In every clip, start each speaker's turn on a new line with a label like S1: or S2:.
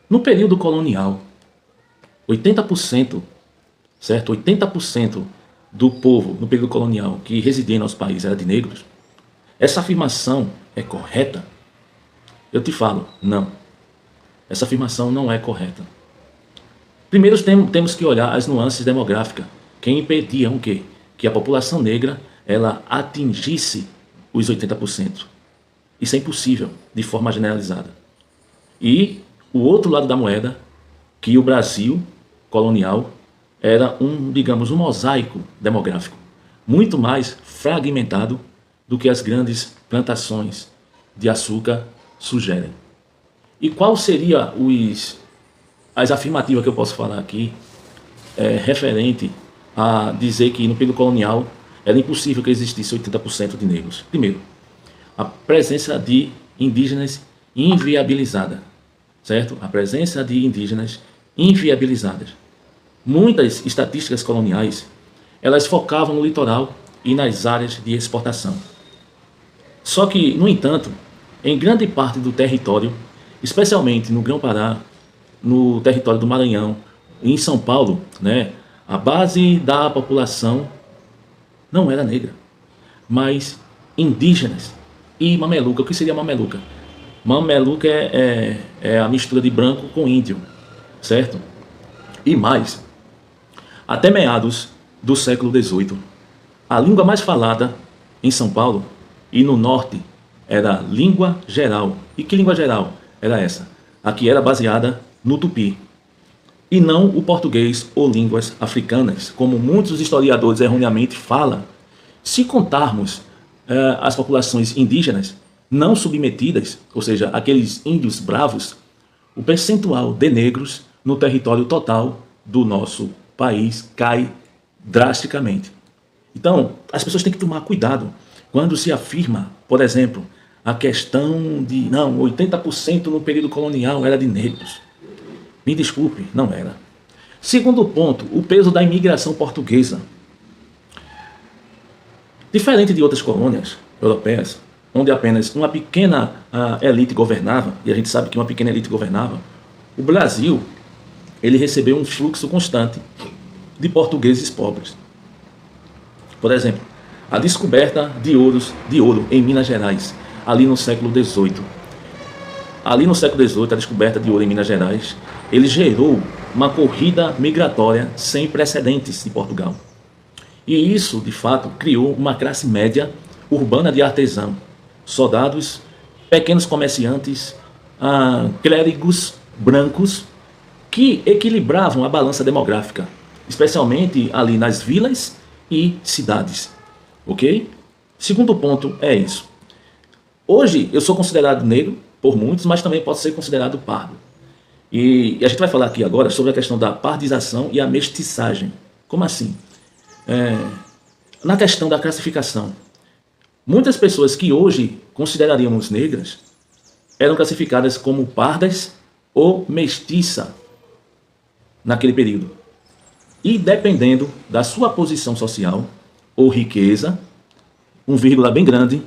S1: No período colonial, 80%, certo? 80% do povo no período colonial que residia em nosso país era de negros. Essa afirmação é correta? Eu te falo, não. Essa afirmação não é correta. Primeiro temos que olhar as nuances demográficas que impediam o quê? Que a população negra ela atingisse os 80%. Isso é impossível de forma generalizada. E o outro lado da moeda, que o Brasil colonial era digamos, um mosaico demográfico, muito mais fragmentado do que as grandes plantações de açúcar sugerem. E qual seria as afirmativas que eu posso falar aqui referente a dizer que no período colonial era impossível que existisse 80% de negros? Primeiro, a presença de indígenas inviabilizada, certo? A presença de indígenas inviabilizadas. Muitas estatísticas coloniais, elas focavam no litoral e nas áreas de exportação. Só que, no entanto, em grande parte do território, especialmente no Grão-Pará, no território do Maranhão e em São Paulo, né, a base da população não era negra, mas indígenas e mameluca. O que seria mameluca? Mameluca é a mistura de branco com índio, certo? E mais, até meados do século XVIII, a língua mais falada em São Paulo e no norte era língua geral. E que língua geral era essa? A que era baseada no tupi, e não o português ou línguas africanas, como muitos historiadores erroneamente falam. Se contarmos as populações indígenas não submetidas, ou seja, aqueles índios bravos, o percentual de negros no território total do nosso país cai drasticamente. Então, as pessoas têm que tomar cuidado quando se afirma, por exemplo, a questão de, não, 80% no período colonial era de negros. Me desculpe, não era. Segundo ponto, o peso da imigração portuguesa. Diferente de outras colônias europeias, onde apenas uma pequena elite governava, e a gente sabe que uma pequena elite governava, o Brasil ele recebeu um fluxo constante de portugueses pobres. Por exemplo, a descoberta de ouro em Minas Gerais, ali no século XVIII. Ali no século XVIII, a descoberta de ouro em Minas Gerais, ele gerou uma corrida migratória sem precedentes em Portugal. E isso, de fato, criou uma classe média urbana de artesão, soldados, pequenos comerciantes, clérigos brancos, que equilibravam a balança demográfica, especialmente ali nas vilas e cidades. Ok? Segundo ponto é isso. Hoje eu sou considerado negro por muitos, mas também posso ser considerado pardo. E a gente vai falar aqui agora sobre a questão da pardização e a mestiçagem. Como assim? Na questão da classificação, muitas pessoas que hoje consideraríamos negras eram classificadas como pardas ou mestiça naquele período. E dependendo da sua posição social ou riqueza, um vírgula bem grande,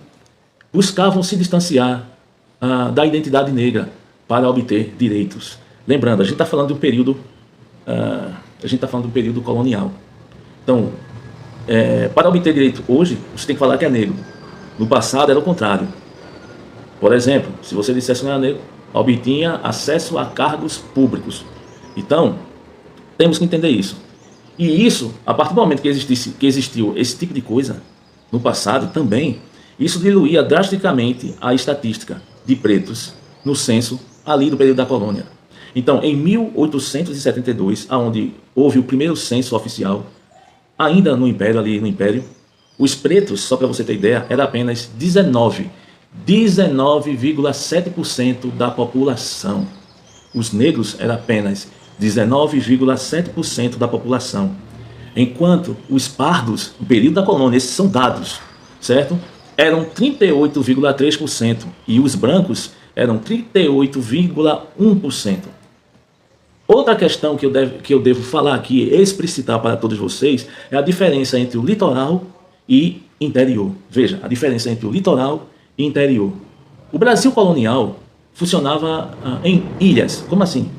S1: buscavam se distanciar da identidade negra para obter direitos. Lembrando, a gente está falando de um período colonial. Então, para obter direito hoje, você tem que falar que é negro. No passado era o contrário. Por exemplo, se você dissesse que não era negro, obtinha acesso a cargos públicos. Então, temos que entender isso. E isso, a partir do momento que existiu esse tipo de coisa, no passado também, isso diluía drasticamente a estatística de pretos no censo ali do período da colônia. Então, em 1872, onde houve o primeiro censo oficial, ainda no Império, os pretos, só para você ter ideia, era apenas 19,7% da população. Os negros eram apenas 19,7% da população. Enquanto os pardos, no período da colônia, esses são dados, certo? Eram 38,3% e os brancos eram 38,1%. Outra questão que eu devo falar aqui, explicitar para todos vocês, é a diferença entre o litoral e interior. Veja, a diferença entre o litoral interior. O Brasil colonial funcionava em ilhas. Como assim?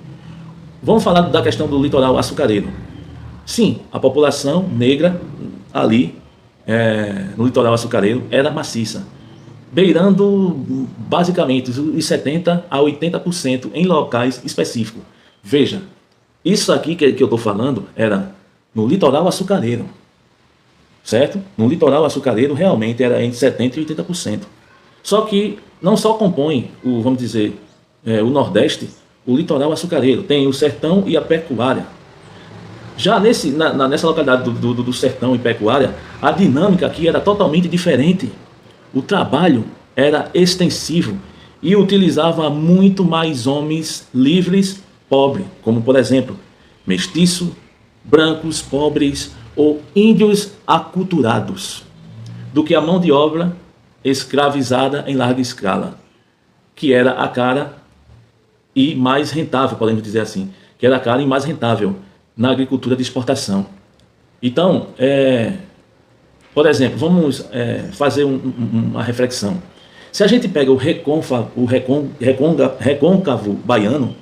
S1: Vamos falar da questão do litoral açucareiro. Sim, a população negra ali no litoral açucareiro era maciça, beirando basicamente os 70% a 80% em locais específicos. Veja, isso aqui que eu estou falando era no litoral açucareiro, certo? No litoral açucareiro realmente era entre 70% e 80%. Só que não só compõe vamos dizer, o Nordeste, o litoral açucareiro, tem o sertão e a pecuária. Já nessa localidade do sertão e pecuária, a dinâmica aqui era totalmente diferente. O trabalho era extensivo e utilizava muito mais homens livres, pobres, como por exemplo, mestiço, brancos, pobres ou índios aculturados, do que a mão de obra escravizada em larga escala, que era a cara e mais rentável, podemos dizer assim, que era a cara e mais rentável na agricultura de exportação. Então, por exemplo, vamos fazer uma reflexão. Se a gente pega o recôncavo baiano,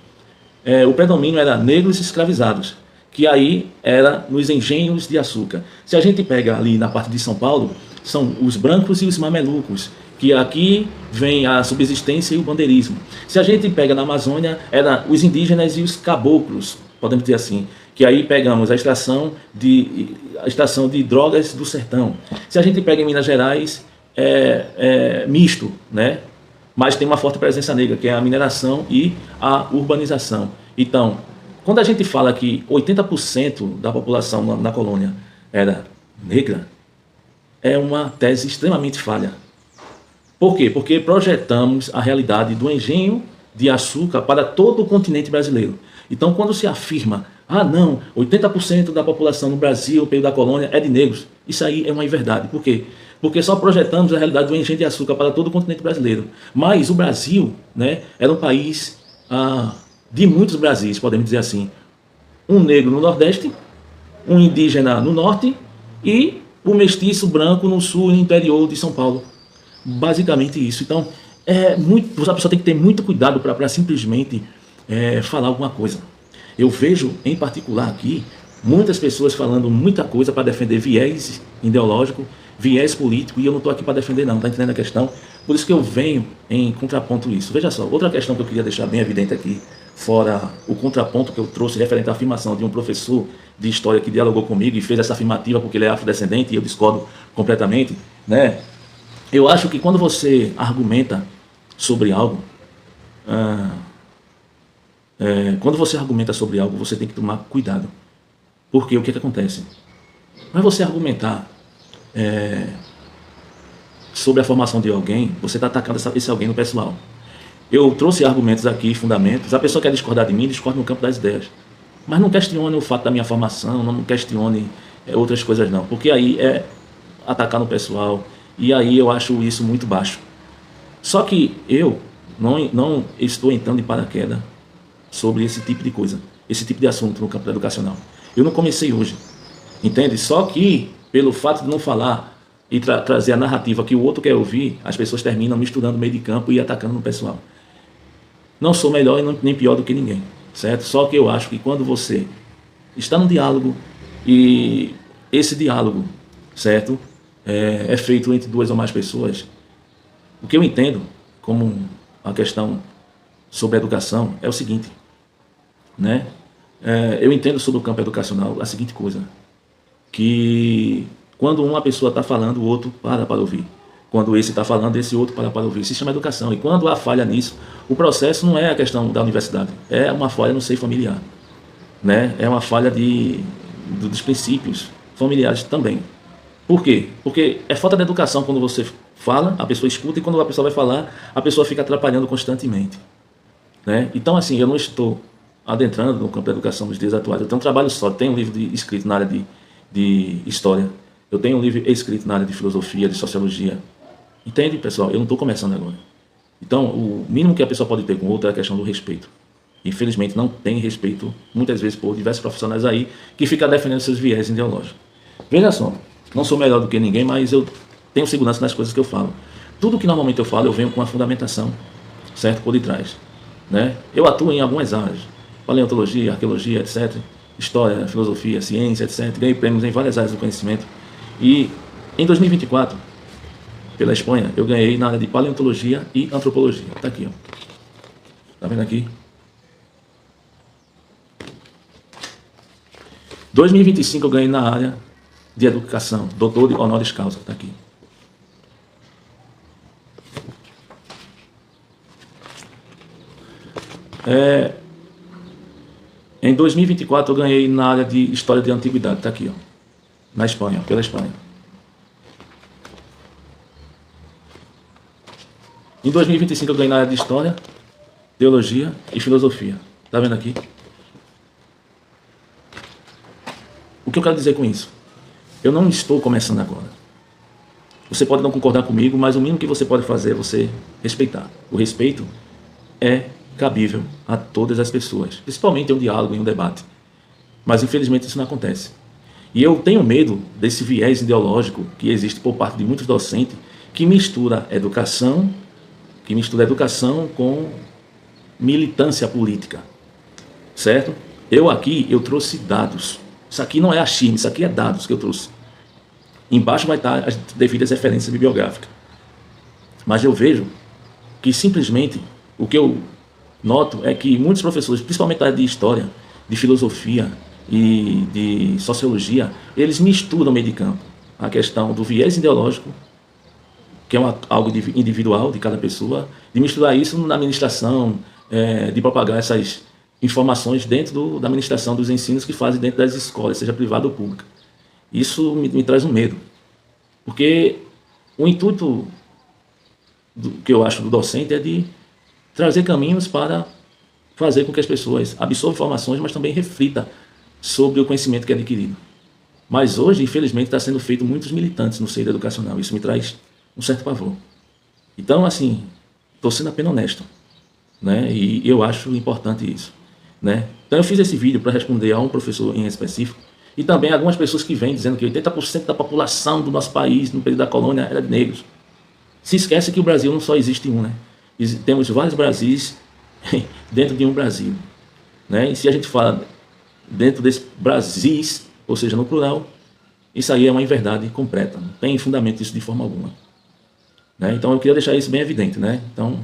S1: o predomínio era negros escravizados, que aí era nos engenhos de açúcar. Se a gente pega ali na parte de São Paulo, são os brancos e os mamelucos, que aqui vem a subsistência e o bandeirismo. Se a gente pega na Amazônia, eram os indígenas e os caboclos, podemos dizer assim, que aí pegamos a extração de drogas do sertão. Se a gente pega em Minas Gerais, misto, né? Mas tem uma forte presença negra, que é a mineração e a urbanização. Então, quando a gente fala que 80% da população na colônia era negra, é uma tese extremamente falha. Por quê? Porque projetamos a realidade do engenho de açúcar para todo o continente brasileiro. Então, quando se afirma, não, 80% da população no Brasil, no período da colônia, é de negros, isso aí é uma inverdade. Por quê? Porque só projetamos a realidade do engenho de açúcar para todo o continente brasileiro. Mas o Brasil, né, era um país de muitos Brasis, podemos dizer assim. Um negro no Nordeste, um indígena no Norte e o mestiço branco no Sul e no interior de São Paulo. Basicamente isso. Então, a pessoa tem que ter muito cuidado para simplesmente falar alguma coisa. Eu vejo, em particular aqui, muitas pessoas falando muita coisa para defender viés ideológico, viés político, e eu não estou aqui para defender não, está entendendo a questão? Por isso que eu venho em contraponto isso. Veja só, outra questão que eu queria deixar bem evidente aqui, fora o contraponto que eu trouxe referente à afirmação de um professor de história que dialogou comigo e fez essa afirmativa porque ele é afrodescendente, e eu discordo completamente, né? Eu acho que quando você argumenta sobre algo, você tem que tomar cuidado. Porque o que acontece? Mas você argumentar sobre a formação de alguém, você está atacando esse alguém no pessoal. Eu trouxe argumentos aqui, fundamentos. A pessoa quer discordar de mim, discorda no campo das ideias. Mas não questione o fato da minha formação, não questione outras coisas não. Porque aí é atacar no pessoal. E aí eu acho isso muito baixo. Só que eu não estou entrando de paraquedas sobre esse tipo de coisa, esse tipo de assunto no campo educacional. Eu não comecei hoje, entende? Só que, pelo fato de não falar e trazer a narrativa que o outro quer ouvir, as pessoas terminam misturando o meio de campo e atacando no pessoal. Não sou melhor e nem pior do que ninguém, certo? Só que eu acho que quando você está no diálogo e esse diálogo, certo, é feito entre duas ou mais pessoas, o que eu entendo como a questão sobre a educação é o seguinte, né? Eu entendo sobre o campo educacional a seguinte coisa, que quando uma pessoa está falando, o outro para ouvir. Quando esse está falando, esse outro para ouvir. Isso se chama educação. E quando há falha nisso, o processo não é a questão da universidade, é uma falha no seio familiar, né? É uma falha dos princípios familiares também. Por quê? Porque é falta de educação quando você fala, a pessoa escuta, e quando a pessoa vai falar, a pessoa fica atrapalhando constantemente, né? Então, assim, eu não estou adentrando no campo da educação nos dias atuais. Eu tenho um trabalho só, tenho um livro escrito na área de história, eu tenho um livro escrito na área de filosofia, de sociologia. Entende, pessoal? Eu não estou começando agora. Então, o mínimo que a pessoa pode ter com o outro é a questão do respeito. Infelizmente, não tem respeito, muitas vezes, por diversos profissionais aí que ficam defendendo seus viés ideológicos. Veja só, não sou melhor do que ninguém, mas eu tenho segurança nas coisas que eu falo. Tudo que normalmente eu falo, eu venho com a fundamentação, certo, por detrás, né? Eu atuo em algumas áreas. paleontologia, arqueologia, etc., história, filosofia, ciência, etc. Ganhei prêmios em várias áreas do conhecimento. E em 2024, pela Espanha, eu ganhei na área de paleontologia e antropologia. Está aqui, ó. Tá vendo aqui? 2025 eu ganhei na área de educação, doutor de honoris causa. Está aqui. Em 2024 eu ganhei na área de história de antiguidade. Está aqui, ó. Na Espanha, pela Espanha. Em 2025 eu ganhei na área de história, teologia e filosofia. Está vendo aqui? O que eu quero dizer com isso? Eu não estou começando agora. Você pode não concordar comigo, mas o mínimo que você pode fazer é você respeitar. O respeito é cabível a todas as pessoas, principalmente em um diálogo, em um debate. Mas infelizmente isso não acontece. E eu tenho medo desse viés ideológico que existe por parte de muitos docentes que mistura educação com militância política. Certo? Eu trouxe dados. Isso aqui não é achismo, isso aqui é dados que eu trouxe. Embaixo vai estar as devidas referências bibliográficas. Mas eu vejo que simplesmente o que eu noto é que muitos professores, principalmente da área de história, de filosofia e de sociologia, eles misturam meio de campo a questão do viés ideológico, que é algo individual de cada pessoa, de misturar isso na administração, de propagar essas informações dentro da administração dos ensinos que fazem dentro das escolas, seja privada ou pública. Isso me traz um medo, porque o intuito que eu acho do docente é de trazer caminhos para fazer com que as pessoas absorvam informações, mas também reflitam sobre o conhecimento que é adquirido. Mas hoje, infelizmente, está sendo feito muitos militantes no seio educacional. Isso me traz um certo pavor. Então, assim, estou sendo apenas honesto, né? E eu acho importante isso, né? Então eu fiz esse vídeo para responder a um professor em específico e também a algumas pessoas que vêm dizendo que 80% da população do nosso país no período da colônia era de negros. Se esquece que o Brasil não só existe um, né? Temos vários Brasis dentro de um Brasil, né? E se a gente fala dentro desse Brasis, ou seja, no plural, isso aí é uma inverdade completa, não tem fundamento isso de forma alguma, né? Então eu queria deixar isso bem evidente, né? Então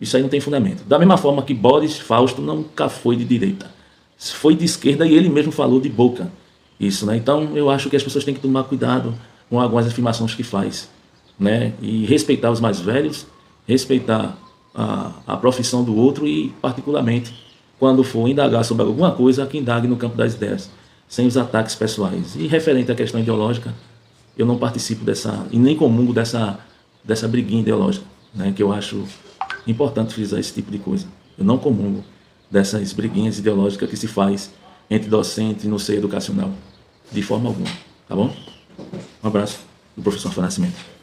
S1: isso aí não tem fundamento. Da mesma forma que Boris Fausto nunca foi de direita, foi de esquerda e ele mesmo falou de boca isso, né? Então eu acho que as pessoas têm que tomar cuidado com algumas afirmações que faz, né? E respeitar os mais velhos, respeitar a profissão do outro e, particularmente, quando for indagar sobre alguma coisa, que indague no campo das ideias, sem os ataques pessoais. E referente à questão ideológica, eu não participo dessa, e nem comungo dessa briguinha ideológica, né? Que eu acho importante frisar esse tipo de coisa. Eu não comungo dessas briguinhas ideológicas que se faz entre docentes no seio educacional, de forma alguma, tá bom? Um abraço do professor Nascimento.